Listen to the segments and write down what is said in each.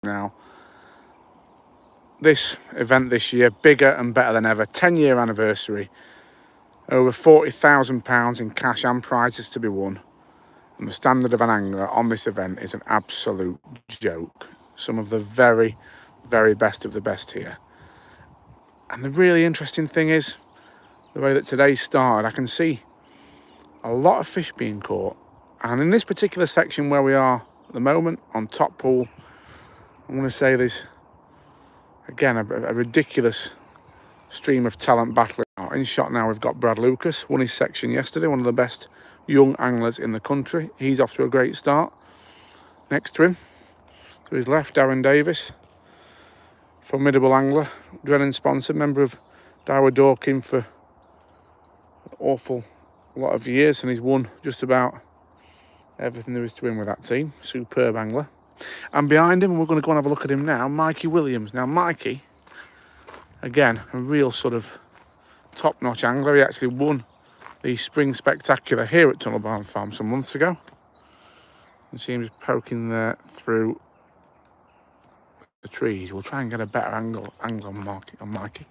now. This event this year, bigger and better than ever. 10-year anniversary. Over £40,000 in cash and prizes to be won. And the standard of an angler on this event is an absolute joke. Some of the very, very best of the best here. And the really interesting thing is, the way that today's started, I can see a lot of fish being caught. And in this particular section where we are at the moment, on top pool, I'm going to say there's, again, a ridiculous stream of talent battling out. In shot now, we've got Brad Lucas, won his section yesterday, one of the best young anglers in the country. He's off to a great start. Next to him, to his left, Darren Davies, formidable angler, Darren sponsor, member of Dower Dorking for an awful lot of years, and he's won just about everything there is to win with that team. Superb angler. And behind him, and we're going to go and have a look at him now, Mikey Williams. Now Mikey, again, a real sort of top-notch angler. He actually won the Spring Spectacular here at Tunnel Barn Farm some months ago. You see him just poking there through the trees. We'll try and get a better angle on Mikey.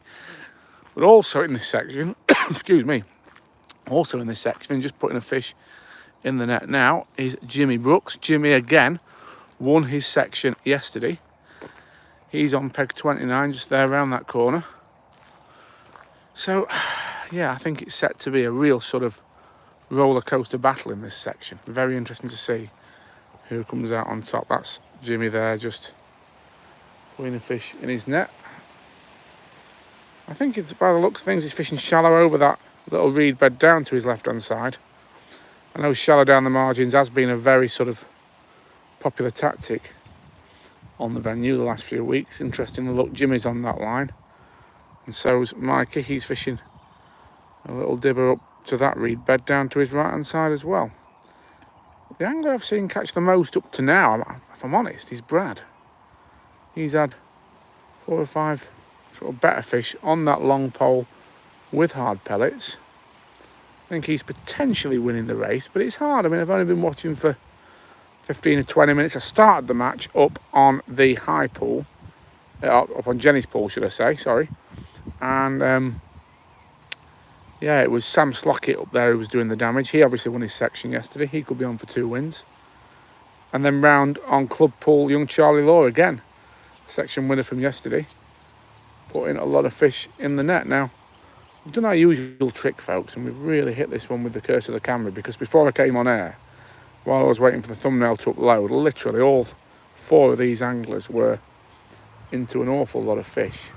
But also in this section, excuse me, also in this section, and just putting a fish in the net now, is Jimmy Brooks. Jimmy, again, won his section yesterday. He's on peg 29, just there around that corner. So, yeah, I think it's set to be a real sort of roller coaster battle in this section. Very interesting to see who comes out on top. That's Jimmy there, just putting a fish in his net. I think it's, by the looks of things, he's fishing shallow over that little reed bed down to his left-hand side. I know shallow down the margins has been a very sort of popular tactic on the venue the last few weeks. Interestingly, look, Jimmy's on that line. And so's Mikey. He's fishing a little dibber up to that reed bed down to his right-hand side as well. The angler I've seen catch the most up to now, if I'm honest, is Brad. He's had 4 or 5 sort of better fish on that long pole with hard pellets. I think he's potentially winning the race, but it's hard. I mean, I've only been watching for 15 or 20 minutes. I started the match up on the high pool, up on Jenny's pool, should I say, sorry. And, yeah, it was Sam Slockett up there who was doing the damage. He obviously won his section yesterday. He could be on for 2 wins. And then round on club pool, young Charlie Law again, section winner from yesterday, putting a lot of fish in the net. Now, we've done our usual trick, folks, and we've really hit this one with the curse of the camera, because before I came on air, while I was waiting for the thumbnail to upload, literally all 4 of these anglers were into an awful lot of fish.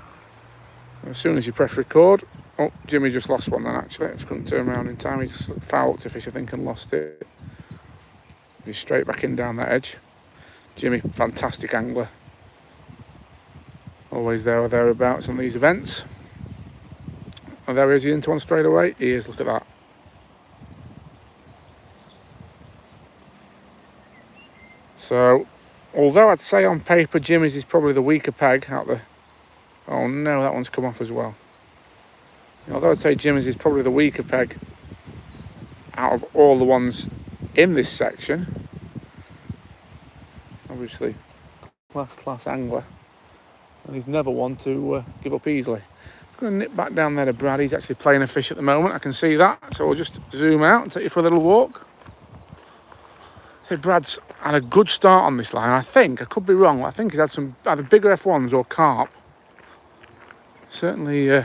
As soon as you press record, oh, Jimmy just lost one then, actually. I just couldn't turn around in time. He just fouled to fish, I think, and lost it. He's straight back in down that edge. Jimmy, fantastic angler. Always there or thereabouts on these events. Oh, there he is, he into one straight away. He is, look at that. So, although I'd say on paper Jimmy's is probably the weaker peg out there. Oh no, that one's come off as well. Although I'd say Jimmy's is probably the weaker peg out of all the ones in this section. Obviously, class angler. And he's never one to give up easily. I'm going to nip back down there to Brad. He's actually playing a fish at the moment. I can see that. So we'll just zoom out and take you for a little walk. So Brad's had a good start on this line. I think, I could be wrong, I think he's had some either bigger F1s or carp. Certainly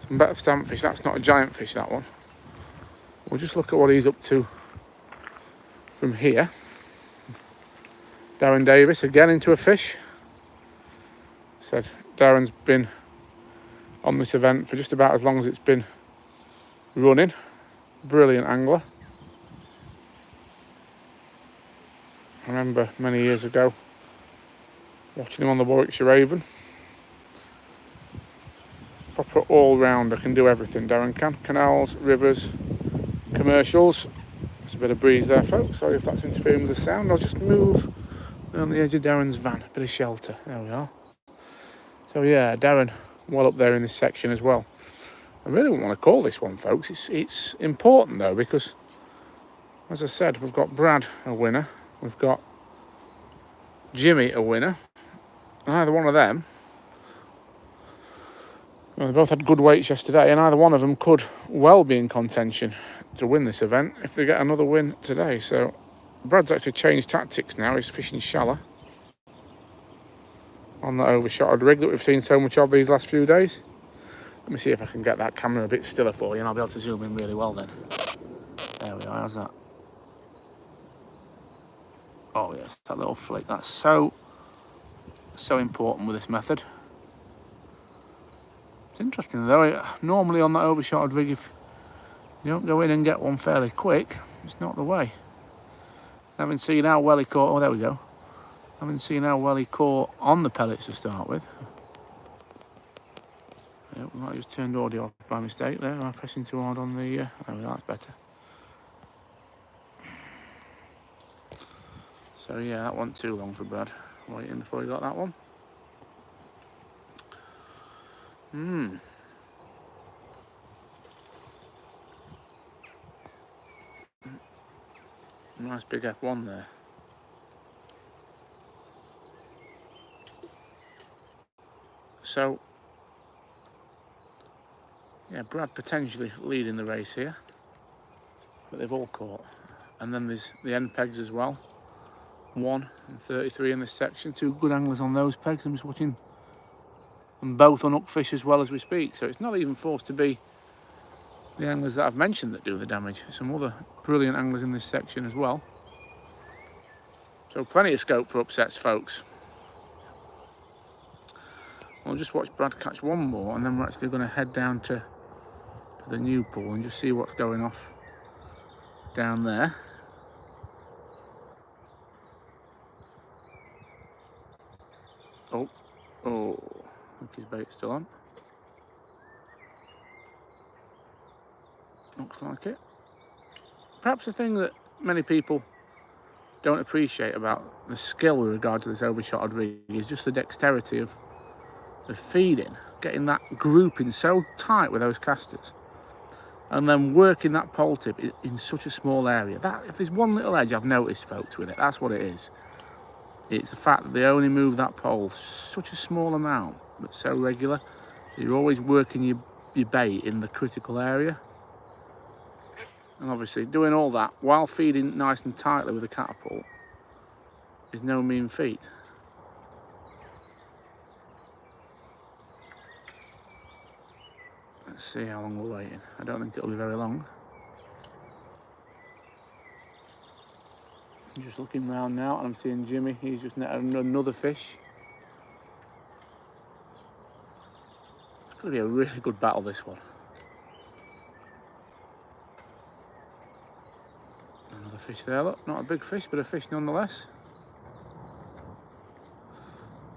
some better stamp fish. That's not a giant fish, that one. We'll just look at what he's up to from here. Darren Davies again into a fish. Said Darren's been on this event for just about as long as it's been running. Brilliant angler. I remember many years ago watching him on the Warwickshire Avon. Proper all-rounder, can do everything, Darren can. Canals, rivers, commercials. There's a bit of breeze there, folks. Sorry if that's interfering with the sound. I'll just move on the edge of Darren's van. A bit of shelter. There we are. So yeah, Darren well up there in this section as well. I really wouldn't want to call this one, folks. It's important though, because as I said, we've got Brad a winner. We've got Jimmy a winner. And either one of them, well, they both had good weights yesterday, and either one of them could well be in contention to win this event if they get another win today. So Brad's actually changed tactics now. He's fishing shallow on that overshotted rig that we've seen so much of these last few days. Let me see if I can get that camera a bit stiller for you, and I'll be able to zoom in really well then. There we are, how's that? Oh yes, that little flick. That's so important with this method. It's interesting though, normally on that overshotted rig, if you don't go in and get one fairly quick, it's not the way. Having seen how well he caught, oh there we go. Having seen how well he caught on the pellets to start with. Yeah, we might have just turned audio off by mistake there. Am I pressing too hard on the... there we go, that's better. So yeah, that wasn't too long for Brad. Waiting before he got that one. Nice big F1 there. So, yeah, Brad potentially leading the race here. But they've all caught. And then there's the end pegs as well. 1 and 33 in this section. 2 good anglers on those pegs. I'm just watching them both on upfish as well as we speak. So it's not even forced to be the anglers that I've mentioned that do the damage. Some other brilliant anglers in this section as well. So plenty of scope for upsets, folks. We'll just watch Brad catch one more, and then we're actually going to head down to the new pool and just see what's going off down there. Oh, I think his bait's still on. Looks like it. Perhaps the thing that many people don't appreciate about the skill with regard to this overshotted rig is just the dexterity of feeding, getting that grouping so tight with those casters, and then working that pole tip in such a small area. That, if there's one little edge I've noticed, folks, with it, that's what it is. It's the fact that they only move that pole such a small amount, but so regular. So you're always working your bait in the critical area. And obviously doing all that while feeding nice and tightly with a catapult is no mean feat. Let's see how long we're waiting. I don't think it'll be very long. I'm just looking round now and I'm seeing Jimmy. He's just netted another fish. It's going to be a really good battle, this one. Another fish there, look. Not a big fish, but a fish nonetheless.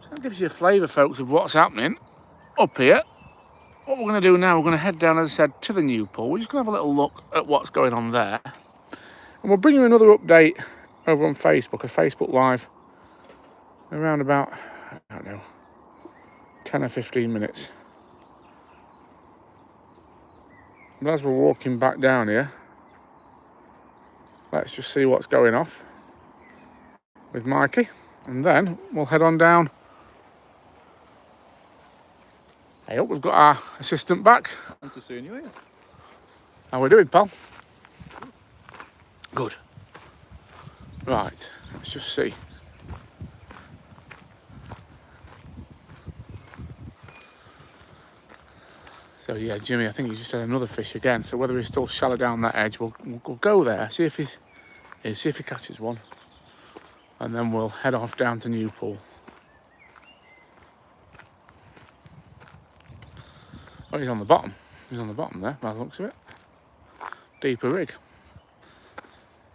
So that gives you a flavour, folks, of what's happening up here. What we're going to do now, we're going to head down, as I said, to the new pool. We're just going to have a little look at what's going on there. And we'll bring you another update over on Facebook, a Facebook Live, around about, I don't know, 10 or 15 minutes. But as we're walking back down here, let's just see what's going off with Mikey, and then we'll head on down. Hey, we've got our assistant back. Nice to see you here. How we doing, pal? Good. Right, let's just see. So yeah, Jimmy, I think he just had another fish again. So whether he's still shallow down that edge, we'll go there, see if he catches one, and then we'll head off down to Newpool. Oh, he's on the bottom. He's on the bottom there, by the looks of it. Deeper rig.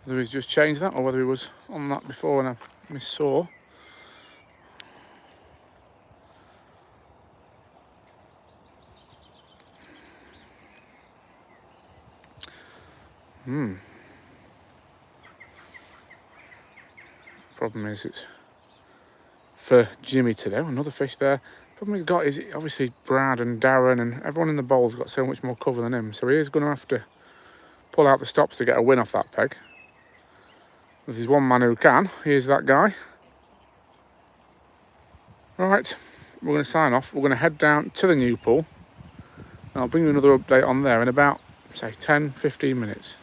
Whether he's just changed that or whether he was on that before and I missaw. Problem is, it's for Jimmy today. Another fish there. Problem he's got is obviously Brad and Darren and everyone in the bowl's got so much more cover than him, so he is going to have to pull out the stops to get a win off that peg. If there's one man who can, here's that guy. Right, we're going to sign off. We're going to head down to the new pool. And I'll bring you another update on there in about, say, 10-15 minutes.